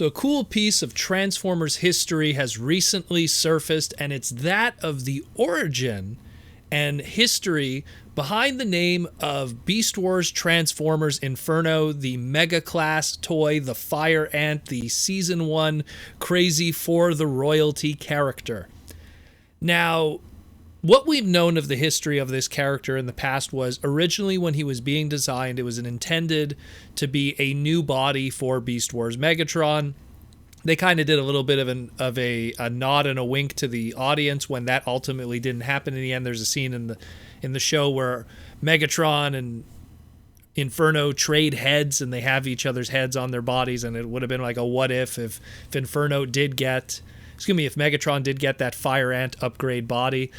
So a cool piece of Transformers history has recently surfaced, and it's that of the origin and history behind the name of Beast Wars Transformers Inferno, the Mega Class toy, the Fire Ant, the Season 1 Crazy for the Royalty character. Now, what we've known of the history of this character in the past was originally when he was being designed, it was intended to be a new body for Beast Wars Megatron. They kind of did a little bit of a nod and a wink to the audience when that ultimately didn't happen in the end. There's a scene in the show where Megatron and Inferno trade heads and they have each other's heads on their bodies, and it would have been like a what if Megatron did get that Fire Ant upgrade body.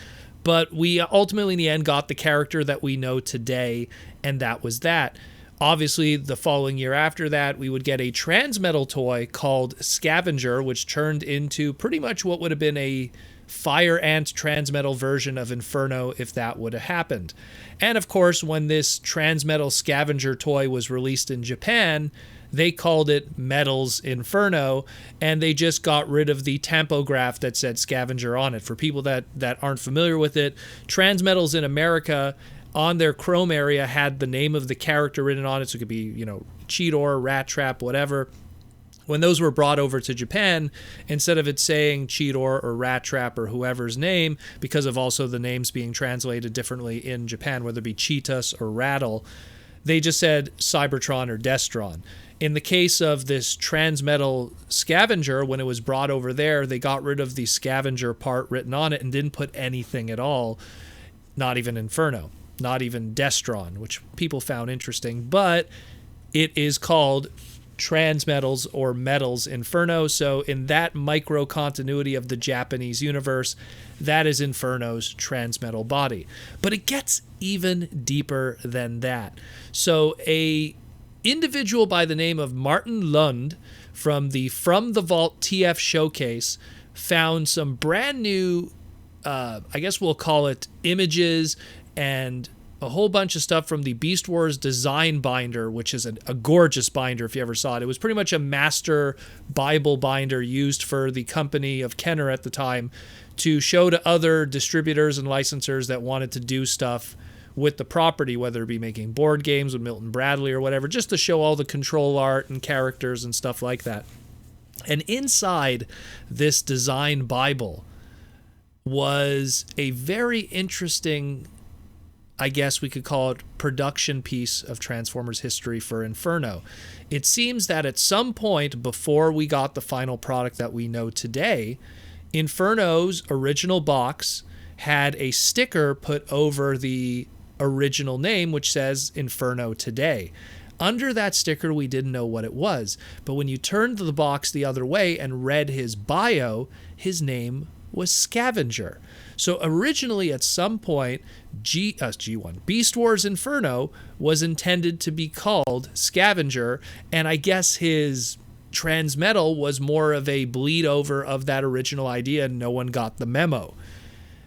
But we ultimately, in the end, got the character that we know today, and that was that. Obviously, the following year after that, we would get a Transmetal toy called Scavenger, which turned into pretty much what would have been a Fire Ant Transmetal version of Inferno if that would have happened. And of course, when this Transmetal Scavenger toy was released in Japan, they called it Metals Inferno, and they just got rid of the tampograph that said Scavenger on it. For people that aren't familiar with it, Transmetals in America, on their chrome area, had the name of the character written on it, so it could be, Cheetor, Rat Trap, whatever. When those were brought over to Japan, instead of it saying Cheetor or Rat Trap or whoever's name, because of also the names being translated differently in Japan, whether it be Cheetahs or Rattle, they just said Cybertron or Destron. In the case of this Transmetal Scavenger, when it was brought over there, they got rid of the Scavenger part written on it and didn't put anything at all, not even Inferno, not even Destron, which people found interesting, but it is called Transmetals or Metals Inferno. So in that micro continuity of the Japanese universe, that is Inferno's Transmetal body. But it gets even deeper than that. So a individual by the name of Martin Lund from the Vault TF showcase found some brand new, I guess we'll call it images and a whole bunch of stuff from the Beast Wars design binder, which is a gorgeous binder if you ever saw it. It was pretty much a master Bible binder used for the company of Kenner at the time to show to other distributors and licensors that wanted to do stuff with the property, whether it be making board games with Milton Bradley or whatever, just to show all the control art and characters and stuff like that. And inside this design Bible was a very interesting, I guess we could call it, production piece of Transformers history for Inferno. It seems that at some point before we got the final product that we know today, Inferno's original box had a sticker put over the original name, which says Inferno Today. Under that sticker, we didn't know what it was, but when you turned the box the other way and read his bio, his name was Scavenger. So originally, at some point, Beast Wars Inferno was intended to be called Scavenger, and I guess his Transmetal was more of a bleed over of that original idea, and no one got the memo.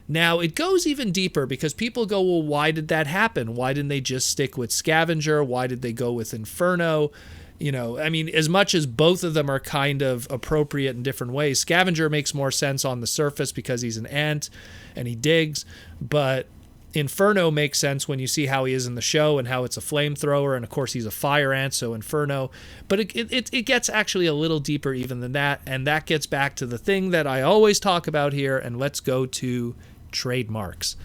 Now, it goes even deeper because people go, well, why did that happen? Why didn't they just stick with Scavenger? Why did they go with Inferno? As much as both of them are kind of appropriate in different ways, Scavenger makes more sense on the surface because he's an ant and he digs, but Inferno makes sense when you see how he is in the show and how it's a flamethrower, and of course he's a fire ant, so Inferno. But it gets actually a little deeper even than that, and that gets back to the thing that I always talk about here, and let's go to trademarks.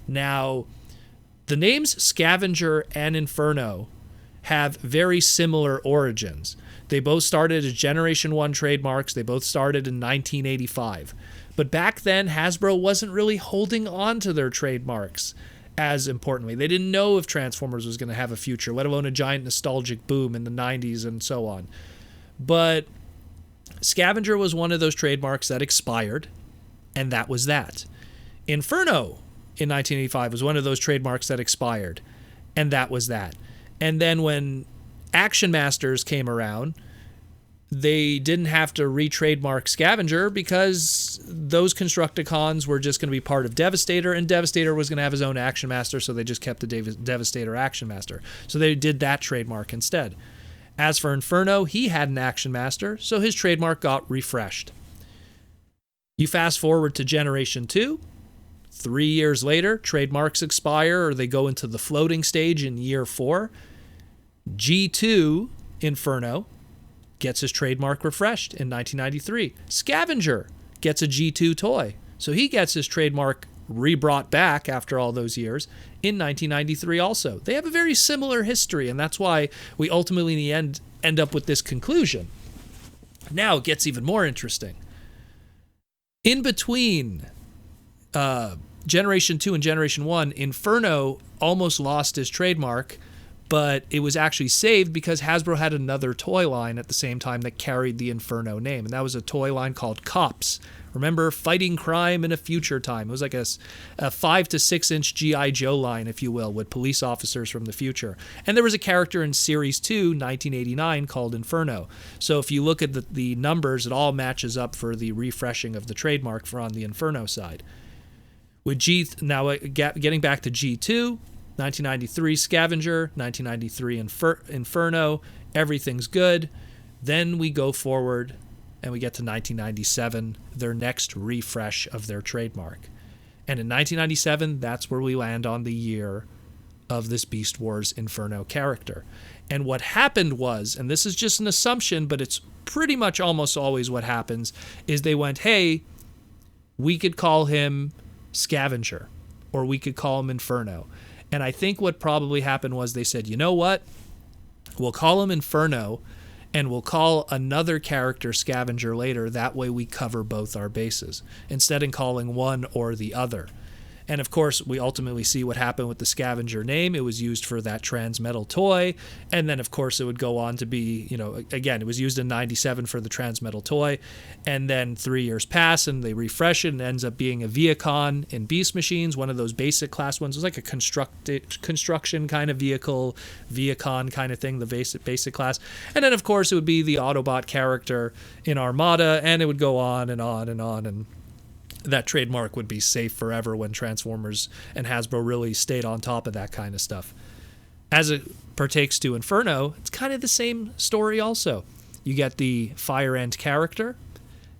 Now, the names Scavenger and Inferno have very similar origins. They both started as Generation 1 trademarks. They both started in 1985. But back then, Hasbro wasn't really holding on to their trademarks as importantly. They didn't know if Transformers was going to have a future, let alone a giant nostalgic boom in the 90s and so on. But Scavenger was one of those trademarks that expired, and that was that. Inferno in 1985 was one of those trademarks that expired, and that was that. And then when Action Masters came around, they didn't have to re-trademark Scavenger because those Constructicons were just going to be part of Devastator, and Devastator was going to have his own Action Master, so they just kept the Devastator Action Master. So they did that trademark instead. As for Inferno, he had an Action Master, so his trademark got refreshed. You fast forward to Generation 2. 3 years later, trademarks expire or they go into the floating stage in year 4. G2 Inferno gets his trademark refreshed in 1993. Scavenger gets a G2 toy, so he gets his trademark re-brought back after all those years in 1993 also. They have a very similar history, and that's why we ultimately in the end up with this conclusion. Now it gets even more interesting. In between Generation 2 and Generation 1, Inferno almost lost his trademark, but it was actually saved because Hasbro had another toy line at the same time that carried the Inferno name, and that was a toy line called Cops. Remember, fighting crime in a future time. It was like a 5 to 6 inch G.I. Joe line, if you will, with police officers from the future. And there was a character in Series 2, 1989, called Inferno. So if you look at the numbers, it all matches up for the refreshing of the trademark for on the Inferno side. With getting back to G2, 1993 Scavenger, 1993 Inferno, everything's good. Then we go forward and we get to 1997, their next refresh of their trademark. And in 1997, that's where we land on the year of this Beast Wars Inferno character. And what happened was, and this is just an assumption, but it's pretty much almost always what happens, is they went, hey, we could call him Scavenger, or we could call him Inferno. And I think what probably happened was they said, you know what? We'll call him Inferno, and we'll call another character Scavenger later. That way we cover both our bases, instead of calling one or the other. And of course, we ultimately see what happened with the Scavenger name. It was used for that Transmetal toy. And then, of course, it would go on to be, again, it was used in 97 for the Transmetal toy. And then 3 years pass and they refresh it and it ends up being a Viacon in Beast Machines, one of those basic class ones. It was like a construction kind of vehicle, Viacon kind of thing, the basic class. And then, of course, it would be the Autobot character in Armada, and it would go on and on and on. And that trademark would be safe forever when Transformers and Hasbro really stayed on top of that kind of stuff. As it partakes to Inferno, it's kind of the same story also. You get the Fire Ant character,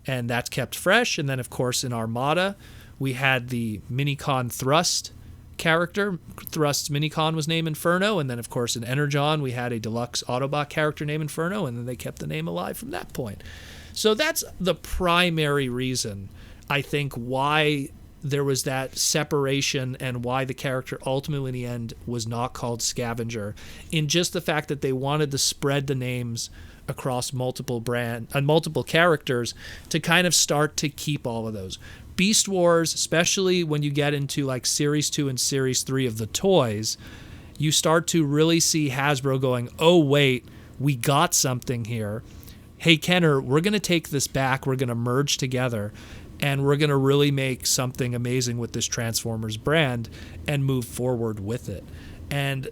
and that's kept fresh. And then, of course, in Armada, we had the Minicon Thrust character. Thrust's Minicon was named Inferno. And then, of course, in Energon, we had a deluxe Autobot character named Inferno, and then they kept the name alive from that point. So that's the primary reason, I think, why there was that separation and why the character ultimately in the end was not called Scavenger, in just the fact that they wanted to spread the names across multiple multiple characters to kind of start to keep all of those. Beast Wars, especially when you get into like Series 2 and Series 3 of the toys, you start to really see Hasbro going, oh wait, we got something here. Hey Kenner, we're going to take this back, we're going to merge together, and we're going to really make something amazing with this Transformers brand and move forward with it. And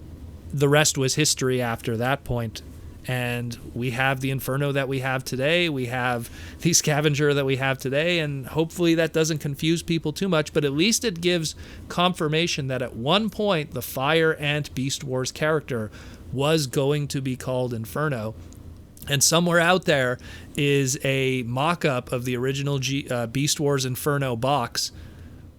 the rest was history after that point. And we have the Inferno that we have today. We have the Scavenger that we have today. And hopefully that doesn't confuse people too much, but at least it gives confirmation that at one point the Fire Ant Beast Wars character was going to be called Inferno. And somewhere out there is a mock-up of the original Beast Wars Inferno box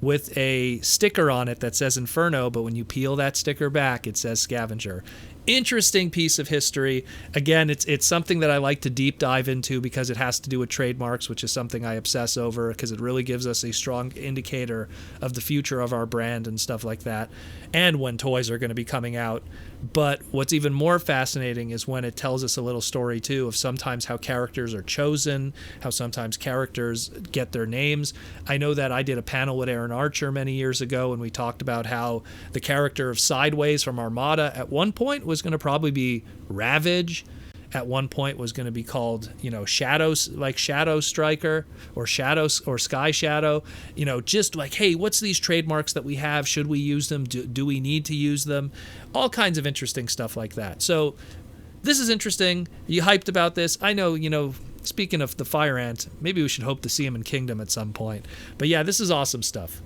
with a sticker on it that says Inferno, but when you peel that sticker back, it says Scavenger. Interesting piece of history. Again, it's something that I like to deep dive into because it has to do with trademarks, which is something I obsess over because it really gives us a strong indicator of the future of our brand and stuff like that, and when toys are going to be coming out. But what's even more fascinating is when it tells us a little story too of sometimes how characters are chosen, how sometimes characters get their names. I know that I did a panel with Aaron Archer many years ago, and we talked about how the character of Sideways from Armada at one point was going to probably be Ravage. At one point was going to be called, Shadows, like Shadow Striker or Shadows or Sky Shadow, just like, hey, what's these trademarks that we have? Should we use them? Do we need to use them? All kinds of interesting stuff like that. So this is interesting. You hyped about this. I know, speaking of the Fire Ant, maybe we should hope to see him in Kingdom at some point. But yeah, this is awesome stuff.